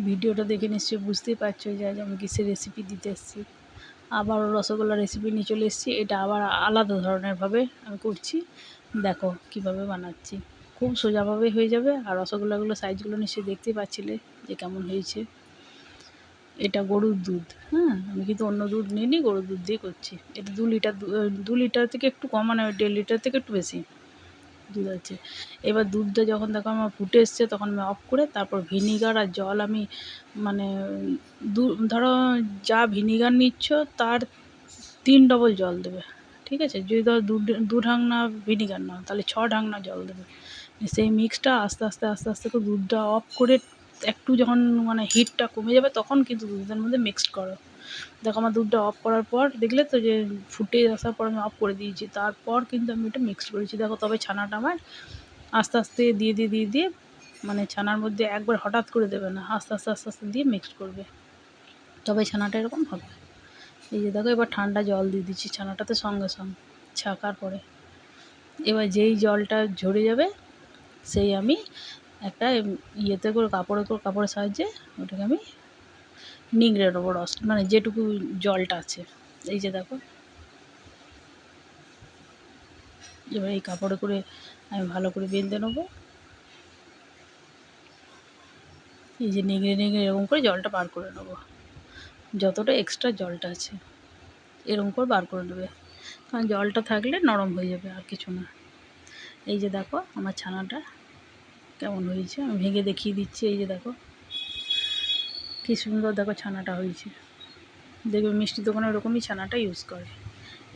ভিডিওটা দেখে নিশ্চয়ই বুঝতেই পারছো যে আজ আমি কিসের রেসিপি দিতে এসেছি। আবারও রসগোল্লার রেসিপি নিয়ে চলে এসেছি। এটা আবার আলাদা ধরনেরভাবে আমি করছি। দেখো কীভাবে বানাচ্ছি, খুব সোজাভাবে হয়ে যাবে। আর রসগোল্লাগুলো সাইজগুলো নিশ্চয়ই দেখতেই পাচ্ছিলে যে কেমন হয়েছে। এটা গরুর দুধ, হ্যাঁ, আমি কিন্তু অন্য দুধ নিইনি, গরুর দুধ দিয়ে করছি। এটা 2 লিটার থেকে একটু কম, মানে 1.5 লিটার থেকে একটু বেশি দুধ আছে। এবার দুধটা যখন দেখো আমার ফুটে এসছে তখন আমি অফ করে তারপর ভিনিগার আর জল আমি মানে ধরো যা ভিনিগার নিচ্ছ তার 3 ডবল জল দেবে, ঠিক আছে? যদি ধরো 2 ঢাকনা ভিনিগার নাও তাহলে 6 ঢাকনা জল দেবে। সেই মিক্সটা আস্তে আস্তে আস্তে আস্তে করে দুধটা অফ করে একটু যখন মানে হিটটা কমে যাবে তখন কিন্তু দুধের মধ্যে মিক্সড করো। দেখো আমার দুধটা অফ করার পর দেখলে তো যে ফুটে আসার পর আমি অফ করে দিয়েছি, তারপর কিন্তু আমি এটা মিক্সড করেছি। দেখো তবে ছানাটা আমার আস্তে আস্তে দিয়ে মানে ছানার মধ্যে একবার হঠাৎ করে দেবে না, আস্তে আস্তে আস্তে আস্তে দিয়ে মিক্সড করবে, তবে ছানাটা এরকম হবে। এই যে দেখো এবার ঠান্ডা জল দিয়ে দিচ্ছি ছানাটাতে সঙ্গে সঙ্গে ছাকার পরে। এবার যেই জলটা ঝরে যাবে সেই আমি একটা ইয়েতে করে কাপড়ের সাহায্যে ওটাকে আমি নিংড়ে নেবো রস, মানে যেটুকু জলটা আছে। এই যে দেখো এবার এই কাপড়ে করে আমি ভালো করে বেঁধে নেবো। এই যে নিংড়ে এরকম করে জলটা বার করে নেবো, যতটা এক্সট্রা জলটা আছে এরকম করে বার করে নেবে, কারণ জলটা থাকলে নরম হয়ে যাবে, আর কিছু না। এই যে দেখো আমার ছানাটা কেমন হয়েছে, আমি ভেঙে দেখিয়ে দিচ্ছি। এই যে দেখো কী সুন্দর দেখো ছানাটা হয়েছে। দেখবে মিষ্টি দোকানে ওরকমই ছানাটা ইউজ করে।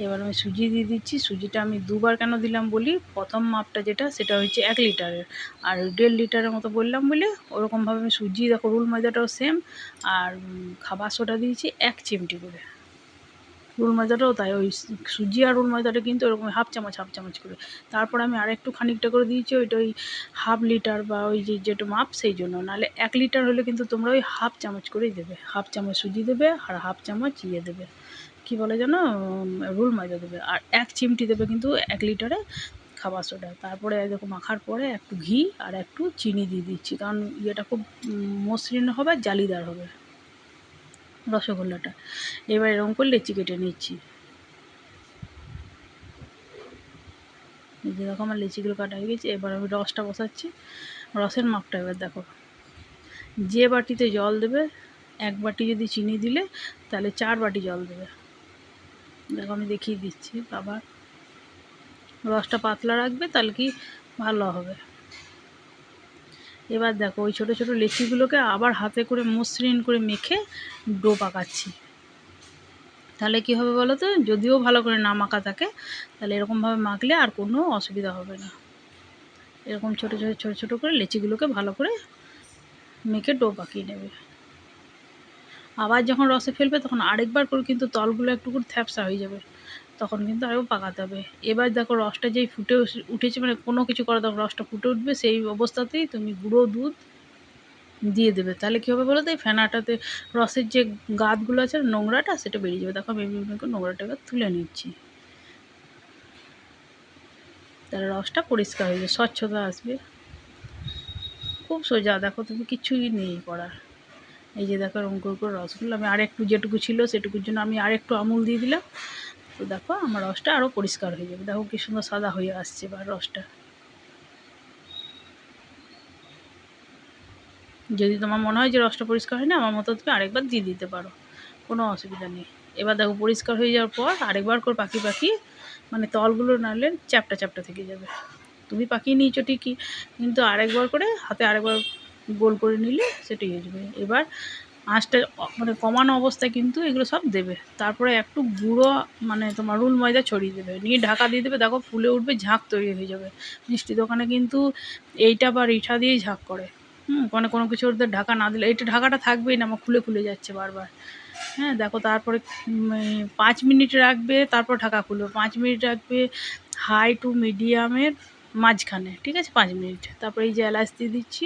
এবার আমি সুজি দিয়ে দিচ্ছি। সুজিটা আমি 2বার কেন দিলাম বলি, প্রথম মাপটা যেটা সেটা হচ্ছে 1 লিটারের, আর 1.5 লিটারের মতো বললাম বলে ওরকমভাবে আমি সুজি দেখো, রুল ময়দাটাও সেম, আর খাবার সোডা দিয়েছি 1 চিমটি করে। রুল ময়দাটাও তাই, ওই সুজি আর রুল ময়দাটা কিন্তু ওরকম হাফ চামচ করে। তারপর আমি আরেকটু খানিকটা করে দিয়েছি, ওইটা ওই হাফ লিটার বা ওই যেটা মাপ সেই জন্য। নাহলে 1 লিটার হলে কিন্তু তোমরা ওই হাফ চামচ করেই দেবে, হাফ চামচ সুজি দেবে আর হাফ চামচ দেবে, কী বলে যেন, রুল ময়দা দেবে, আর 1 চিমটি দেবে কিন্তু 1 লিটারে খাবার সোডা। তারপরে দেখো মাখার পরে একটু ঘি আর একটু চিনি দিয়ে দিচ্ছি, কারণ ইয়েটা খুব মসৃণ হবে, জালিদার হবে রসগোল্লাটা। এবার এরকম করে লেচি কেটে নিচ্ছি। এই যে দেখো আমার লেচিগুলো কাটা হয়ে গেছে। এবার আমি রসটা বসাচ্ছি। রসের মাপটা এবার দেখো, যে বাটিতে জল দেবে 1 বাটি যদি চিনি দিলে তাহলে 4 বাটি জল দেবে। দেখো আমি দেখিয়ে দিচ্ছি আবার, রসটা পাতলা রাখবে তাহলে কি ভালো হবে। এবার দেখো ওই ছোটো ছোটো লেচিগুলোকে আবার হাতে করে মসৃণ করে মেখে ডো পাকাচ্ছি। তাহলে কী হবে বলো তো, যদিও ভালো করে না মাখা থাকে তাহলে এরকমভাবে মাখলে আর কোনো অসুবিধা হবে না। এরকম ছোটো করে লেচিগুলোকে ভালো করে মেখে ডো পাকিয়ে নেবে। আবার যখন রসে ফেলবে তখন আরেকবার করে কিন্তু তলগুলো একটু করে থ্যাপসা হয়ে যাবে, তখন কিন্তু আরেকবার পাকাতে হবে। এবার দেখো রসটা যেই ফুটে উঠেছে, মানে কোনো কিছু করা তখন রসটা ফুটে উঠবে, সেই অবস্থাতেই তুমি গুঁড়ো দুধ দিয়ে দেবে। তাহলে কী হবে বলো তো, এই ফেনাটাতে রসের যে গাঁতগুলো আছে নোংরাটা সেটা বেরিয়ে যাবে। দেখো আমি নোংরাটা এবার তুলে নিচ্ছি, তাহলে রসটা পরিষ্কার হয়ে যাবে, স্বচ্ছতা আসবে। খুব সোজা, দেখো তুমি কিছুই নেই করার। এই যে দেখো এরকম করে রসগুলো আমি আরেকটু যেটুকু ছিল সেটুকুর জন্য আমি আরেকটু আমুল দিয়ে দিলাম। তো দেখো আমার রসটা আরও পরিষ্কার হয়ে যাবে। দেখো কী সুন্দর সাদা হয়ে আসছে এবার রসটা। যদি তোমার মনে হয় যে রসটা পরিষ্কার হয় না, আমার মতো তুমি আরেকবার দিয়ে দিতে পারো, কোনো অসুবিধা নেই। এবার দেখো পরিষ্কার হয়ে যাওয়ার পর আরেকবার করে পাকিয়ে মানে তলগুলো নাহলে চ্যাপটা থেকে যাবে। তুমি পাকিয়ে নিয়েছো ঠিকই, কিন্তু আরেকবার করে হাতে আরেকবার গোল করে নিলে সেটাই হয়ে যাবে। এবার আঁচটা মানে কমানো অবস্থায় কিন্তু এগুলো সব দেবে। তারপরে একটু গুঁড়ো মানে তোমার রুল ময়দা ছড়িয়ে দেবে, নিয়ে ঢাকা দিয়ে দেবে। দেখো ফুলে উঠবে, ঝাঁক তৈরি হয়ে যাবে। মিষ্টি দোকানে কিন্তু এইটা বা রিঠা দিয়েই ঝাঁক করে, মানে কোনো কিছু ওদের ঢাকা না দিলে, এইটা ঢাকাটা থাকবেই না, আমার খুলে যাচ্ছে বারবার। হ্যাঁ দেখো তারপরে 5 মিনিট রাখবে, তারপর ঢাকা খুলবে, 5 মিনিট রাখবে হাই টু মিডিয়ামের মাঝখানে, ঠিক আছে? 5 মিনিট। তারপরে এই যে এলাচ দিয়ে দিচ্ছি,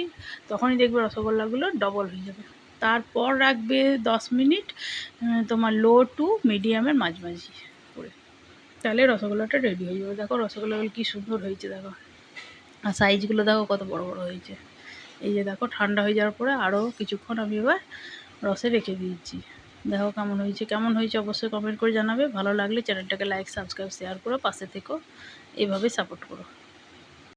তখনই দেখবে রসগোল্লাগুলো ডবল হয়ে যাবে। তারপর রাখবে 10 মিনিট তোমার লো টু মিডিয়ামের মাঝামাঝি করে, তাহলে রসগোল্লাটা রেডি হয়ে যাবে। দেখো রসগোল্লাগুলো কী সুন্দর হয়েছে দেখো, আর সাইজগুলো দেখো কত বড় হয়েছে। এই যে দেখো ঠান্ডা হয়ে যাওয়ার পরে আরও কিছুক্ষণ আমি এবার রসে রেখে দিয়েছি। দেখো কেমন হয়েছে অবশ্যই কমেন্ট করে জানাবে। ভালো লাগলে চ্যানেলটাকে লাইক, সাবস্ক্রাইব, শেয়ার করো, পাশে থেকো, এইভাবে সাপোর্ট করো।